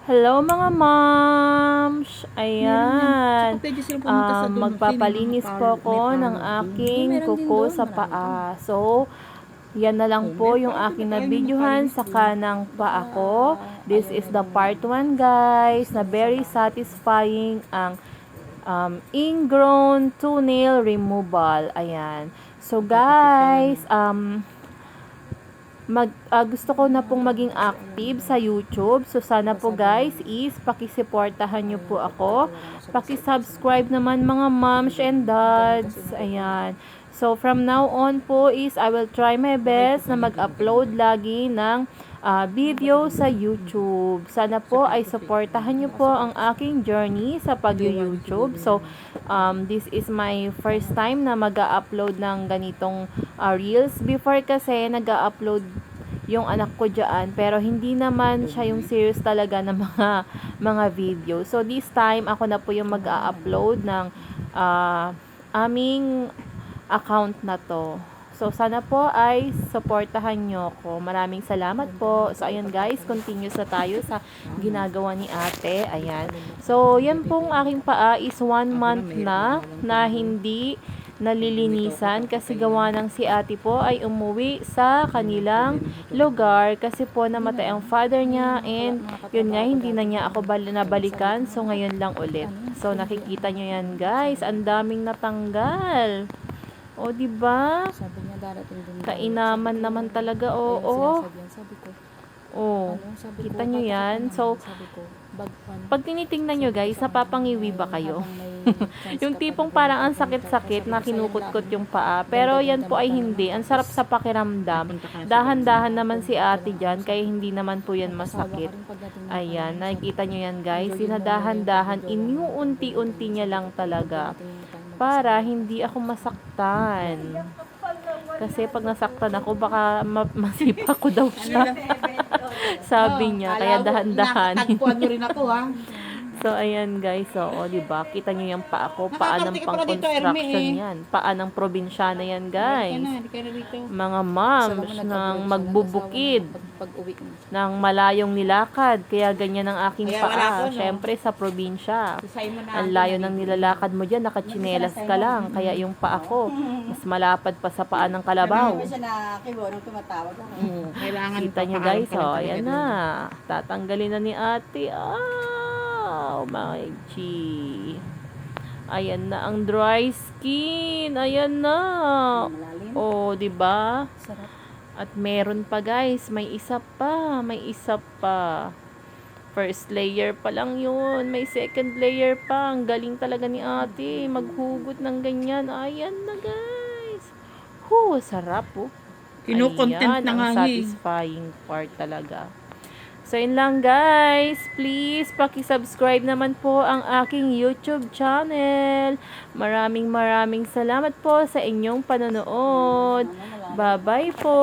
Hello mga moms! Ayan. Magpapalinis po ako ng aking kuko sa paa. So, yan na lang po yung aking nabidyohan sa kanang paa ko. This is the part 1 guys, na very satisfying ang ingrown toenail removal. Ayan. So guys, gusto ko na pong maging active sa YouTube. So, sana po guys is pakisuportahan nyo po ako. Pakisubscribe naman mga moms and dads. Ayan. So, from now on po is I will try my best na mag-upload lagi ng video sa YouTube. Sana po ay supportahan nyo po ang aking journey sa pag-YouTube. So, this is my first time na mag-upload ng ganitong reels. Before kasi nag-upload yung anak ko dyan, pero hindi naman siya yung serious talaga ng mga video. So, this time, ako na po yung mag-upload ng aming account na to. So, sana po ay supportahan nyo ko. Maraming salamat po. So, ayan guys, continuous na tayo sa ginagawa ni ate. Ayan. So, yan pong aking paa is 1 month na hindi nalilinisan kasi gawa ng si ate po ay umuwi sa kanilang lugar kasi po namatay ang father niya and yun nga hindi na niya ako nabalikan, so ngayon lang ulit. So nakikita nyo yan guys, ang daming natanggal. O di ba? Sabi niya darating din. Kainaman naman talaga. Oo. Oh, kita nyo yan. So, pag tinitingnan nyo guys, napapangiwi ba kayo? Yung tipong parang ang sakit-sakit na kinukot-kot yung paa. Pero yan po ay hindi. Ang sarap sa pakiramdam. Dahan-dahan naman si ate dyan, kaya hindi naman po yan masakit. Ayan, nakikita nyo yan guys. Sinadahan-dahan, inuunti-unti niya lang talaga. Para hindi ako masaktan. Kasi pag nasaktan ako, baka masipa ko daw siya. Sabi niya, kaya dahan-dahanin. Tagpuan nyo rin ako ha. So, ayan guys. So, diba? Kita nyo yung paa ko. Paa ng pang-construction yan. Paa ng probinsyana yan guys. Mga moms ng magbubukid. Ng malayong nilakad. Kaya ganyan ang aking paa. Siyempre sa probinsya. Ang layo ng nilalakad mo dyan. Nakachinelas ka lang. Kaya yung paa ko, mas malapad pa sa paa ng kalabaw. Kita nyo guys. So, ayan na. Tatanggalin na ni ate. Oh my G. Ayan na ang dry skin. Ayan na. Oh, 'di ba? At meron pa guys, may isa pa, First layer pa lang 'yun, may second layer pa. Ang galing talaga ni ate maghugot ng ganyan. Ayan na guys. Sarap oh. Kino-content na nga satisfying part talaga. So, yun lang guys. Please, pakisubscribe naman po ang aking YouTube channel. Maraming salamat po sa inyong panonood. Bye-bye po!